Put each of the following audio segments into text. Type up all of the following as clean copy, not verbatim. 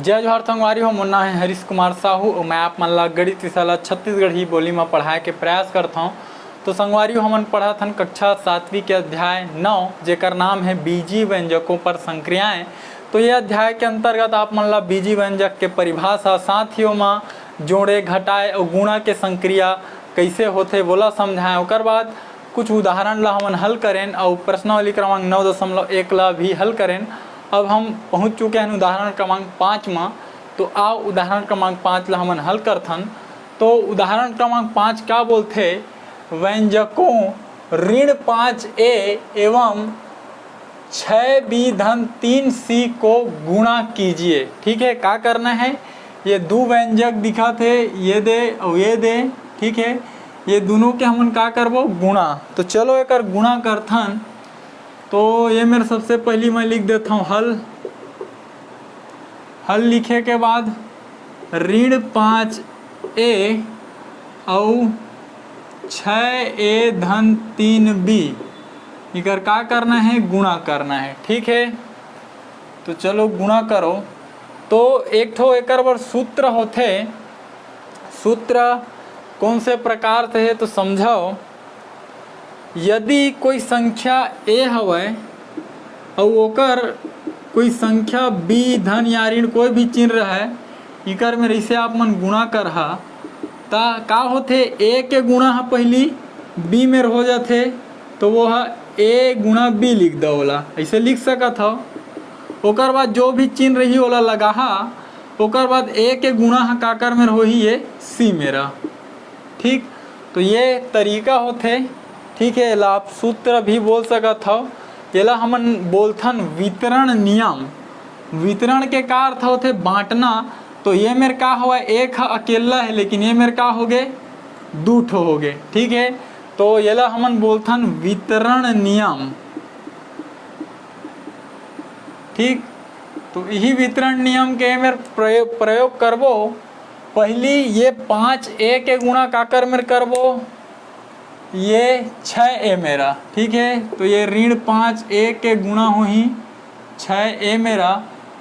जय जोहार संगवारी हो। मुन्ना है हरीश कुमार साहू और मैं आप मन ला गणित विषय छत्तीसगढ़ी बोली में पढ़ाए के प्रयास करता हूँ। तो संगवारी हो हमन पढ़ा थन कक्षा 7वीं के अध्याय 9 जेकर नाम है बीजी व्यंजकों पर संक्रियाएं। तो ये अध्याय के अंतर्गत आप मन ला बीजी व्यंजक के परिभाषा साथ ही में जोड़े घटाए और गुणा के संक्रिया कैसे होते बोला समझाएं। और बाद कुछ उदाहरण ला हमन हल करें और प्रश्नावली क्रमांक 9.1 ला भी हल करें। अब हम पहुंच चुके हैं उदाहरण क्रमांक 5 में। तो आओ उदाहरण क्रमांक 5 ला हमन हल करथन। तो उदाहरण क्रमांक 5 क्या बोलते, व्यंजकों ऋण 5a एवं 6b धन 3c को गुणा कीजिए। ठीक है, क्या करना है, ये दो व्यंजक दिखा थे, ये दे और ये दे। ठीक है, ये दोनों के हमन क्या करबो, गुणा। तो चलो एक गुणा करथन। तो ये मेरे सबसे पहली मैं लिख देता हूँ हल लिखे के बाद ऋण 5a और 6a धन 3b इकर का करना है, गुणा करना है। ठीक है, तो चलो गुणा करो। तो एक ठो एकर बर सूत्र होते, सूत्र कौन से प्रकार से है तो समझाओ। यदि कोई संख्या a हवै और ओकर कोई संख्या b धन या ऋण कोई भी चिन्ह रहा है, इकर में ऐसे आप मन गुणा करहा ता का होथे, a के गुणा हा पहली b में हो जाते। तो वो है a गुणा b लिख दो, ओला ऐसे लिख सकत हो। ओकर बाद जो भी चिन्ह रही ओला लगाहा, ओकर बाद a के गुणा हा काकर में हो ही ये c मेरा। ठीक, तो ये तरीका होते। ठीक है, एला आप सूत्र भी बोल सकत हो। एला हमन बोलथन वितरण नियम। वितरण के का अर्थ होते, बांटना। तो ये मेरे का हुआ, एक अकेला है लेकिन ये मेरे का हो गए, दो ठो हो गए। ठीक है, तो एला हमन बोलथन वितरण नियम। ठीक, तो यही वितरण नियम के मेरे प्रयोग करबो। पहली ये 5a के गुणा काकर में करबो, ये 6a मेरा। ठीक है, तो ये ऋण 5a के गुणा हो ही 6a मेरा।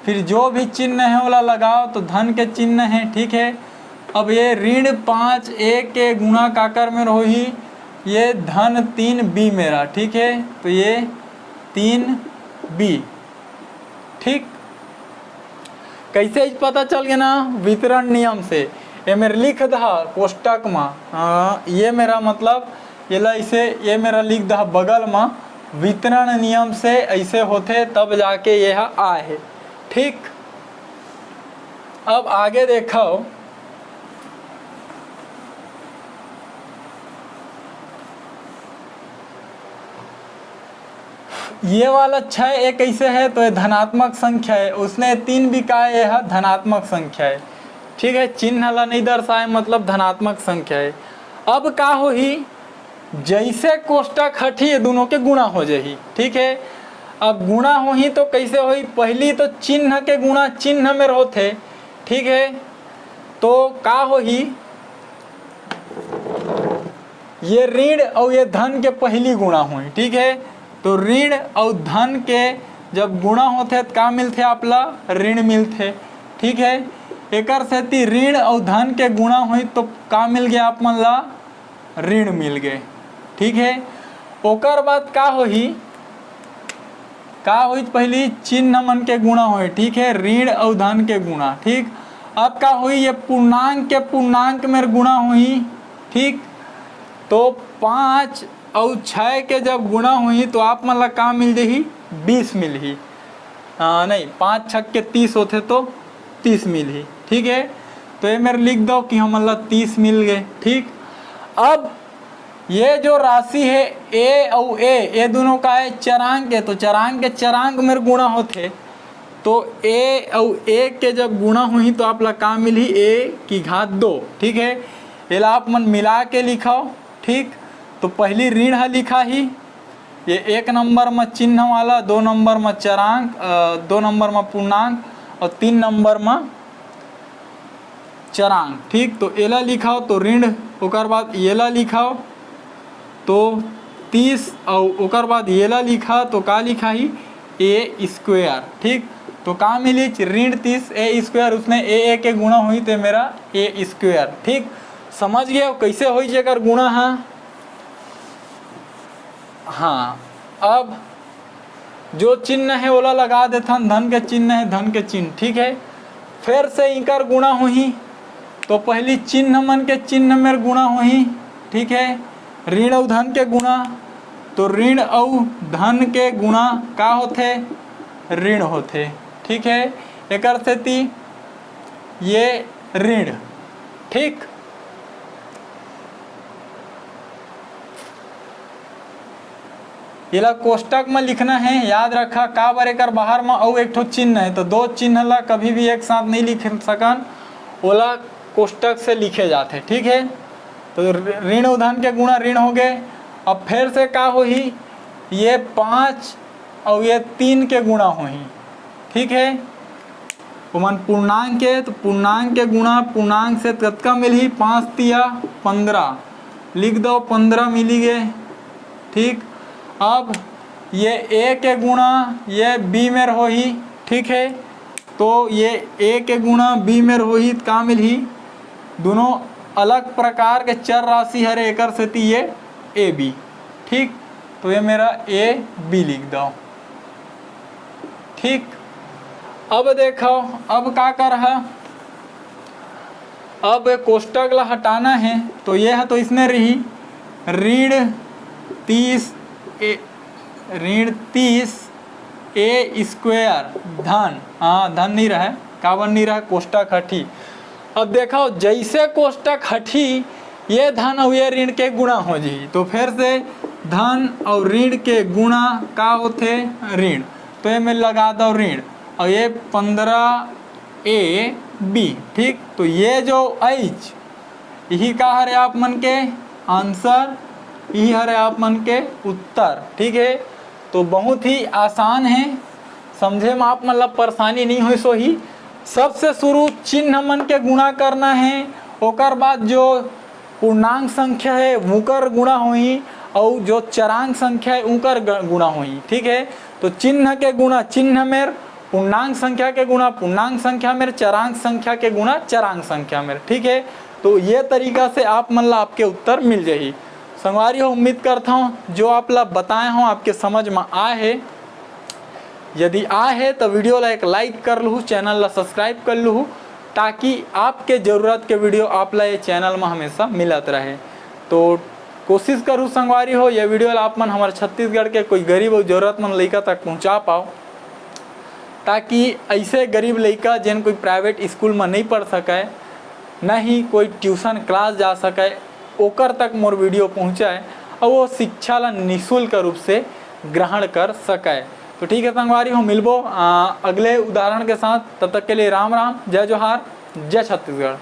फिर जो भी चिन्ह है वाला लगाओ, तो धन के चिन्ह है। ठीक है, अब ये ऋण 5a के गुणा काकर में हो ही ये धन 3b मेरा। ठीक है, तो ये 3b। ठीक, कैसे पता चल गया ना, वितरण नियम से। ये मेरे लिख दहा कोष्टक में, ये मेरा मतलब ये ऐसे, ये मेरा लिख दहा बगल में, वितरण नियम से ऐसे होते तब जाके यह आए। ठीक, अब आगे देखो। ये वाला 6a कैसे है, तो ये धनात्मक संख्या है। उसने 3 भी कहा है धनात्मक संख्या है। ठीक है, चिन्ह ला नहीं दर्शाए मतलब धनात्मक संख्या है। अब का हो ही, जैसे कोष्टक हटी ये दोनों के गुणा हो जाही। ठीक है, अब गुणा हो ही तो कैसे हो ही, पहली तो चिन्ह के गुणा चिन्ह में होते। ठीक है, तो का हो ही, ये ऋण और ये धन के पहली गुणा हुई। ठीक है, तो ऋण और धन के जब गुणा होते तो का मिलते, आपला ऋण मिलते। ठीक है, एकर सेती ऋण और धन के गुणा हुई तो का मिल गया, आप मन ला ऋण मिल गए। ठीक है, ओकर बाद का हो ही, पहली चिन्ह मन के गुणा हुई। ठीक है, ऋण और धन के गुणा। ठीक, अब का हुई, ये पूर्णांक के पूर्णांक में गुणा हुई। ठीक, तो 5 और 6 के जब गुणा हुई तो आप मन ला का मिल जाही, 20 मिल ही। नहीं, 5 6 के 30 होते तो 30 मिल ही। ठीक है, तो ये मेरे लिख दो कि हम ला 30 मिल गए। ठीक, अब ये जो राशि है a और a, ये दोनों का है चरांक है। तो चरांक के चरांक में गुणा होते। तो a और a के जब गुणा हुई तो आप ला का मिली, a की घात 2। ठीक है, ये आप मन मिला के लिखाओ। ठीक, तो पहली ऋण है लिखा ही, ये 1 नंबर में चिन्ह वाला, 2 नंबर में चरांक, 2 नंबर में पूर्णांक और 3 नंबर में चरांक। ठीक, तो एला लिखाओ तो ऋण, ओकर बाद येला लिखाओ तो 30 और ओकर बाद येला लिखा तो का लिखा ही a स्क्वायर। ठीक, तो कहाँ मिली ऋण 30 ए स्क्वायर, उसने ए के गुणा हुई तो मेरा ए स्क्वायर। ठीक, समझ गए कैसे हुई जेकर गुणा है। हाँ, अब जो चिन्ह है ओला लगा देता, धन के चिन्ह है धन के चिन्ह। ठीक है, फिर से इनकर गुणा हुई तो पहली चिन्ह मन के चिन्ह में गुणा हुई। ठीक है, ऋण और धन के गुणा, तो ऋण और धन के गुणा का होते ऋण होते। ठीक है, एक स्थिति ये ऋण। ठीक, इला कोष्टक में लिखना है, याद रखा का बार एक बाहर में और एक ठो चिन्ह है, तो दो चिन्ह ला कभी भी एक साथ नहीं लिख सकन, ओला कोष्टक से लिखे जाते। ठीक है, तो ऋण और धन के गुणा ऋण हो गए। अब फिर से का होही, ये 5 और ये 3 के गुणा होही। ठीक है, ओमन पूर्णांक के, तो पूर्णांक के गुणा पूर्णांक से कतका मिली 5 तिया 15, लिख दो 15 मिली गए। ठीक, अब ये ए के गुणा ये बी में होही। ठीक है, तो ये ए के गुणा बी में होही तो का मिली, दोनों अलग प्रकार के चर राशि हरे एक स्थिति ये ए बी। ठीक, तो ये मेरा ए बी लिख दो। ठीक, अब देखो अब का कर है, अब कोष्टक ला हटाना है, तो ये है तो इसमें रही ऋण 30 ए स्क्वायर धन, हाँ धन नहीं रहा, कावन नहीं रहा, कोष्टक हटी। अब देखो जैसे कोष्टक हटी ये धन और ये ऋण के गुणा हो जी, तो फिर से धन और ऋण के गुणा का होते ऋण, तो ये मैं लगा दो ऋण और ये 15 ए बी। ठीक, तो ये जो एच यही का हरे आप मन के आंसर, यही हरे आप मन के उत्तर। ठीक है, तो बहुत ही आसान है, समझे में आप मतलब परेशानी नहीं हुई। सो ही सबसे शुरू चिन्ह मन के गुणा करना है, ओकर बाद जो पूर्णांक संख्या है उनकर गुणा हुई और जो चरांक संख्या है उनकर गुणा हुई। ठीक है, तो चिन्ह के गुणा चिन्ह में, पूर्णांक संख्या के गुणा पूर्णांक संख्या में, चरांक संख्या के गुणा चरांक संख्या में। ठीक है, तो ये तरीका से आप मतलब आपके उत्तर मिल जाही। संगवारी हो, उम्मीद करता हूँ जो आप लोग बताए हों आपके समझ में आए है। यदि आए है तो वीडियो ला एक लाइक कर लूँ, चैनल ला सब्सक्राइब कर लूँ, ताकि आपके ज़रूरत के वीडियो आप ला ये चैनल में हमेशा मिलत रहे। तो कोशिश करूँ संगवारी हो ये वीडियो ला आप मन हमारे छत्तीसगढ़ के कोई गरीब और ज़रूरतमंद लड़का तक पहुँचा पाओ, ताकि ऐसे गरीब लड़का जिन कोई प्राइवेट स्कूल में नहीं पढ़ सके, न ही कोई ट्यूशन क्लास जा सके, ओकर तक मोर वीडियो पहुँचाए और वो शिक्षा ला निःशुल्क रूप से ग्रहण कर सके। तो ठीक है संगवारी हो, मिलबो अगले उदाहरण के साथ, तब तक के लिए राम राम, जय जोहार, जय छत्तीसगढ़।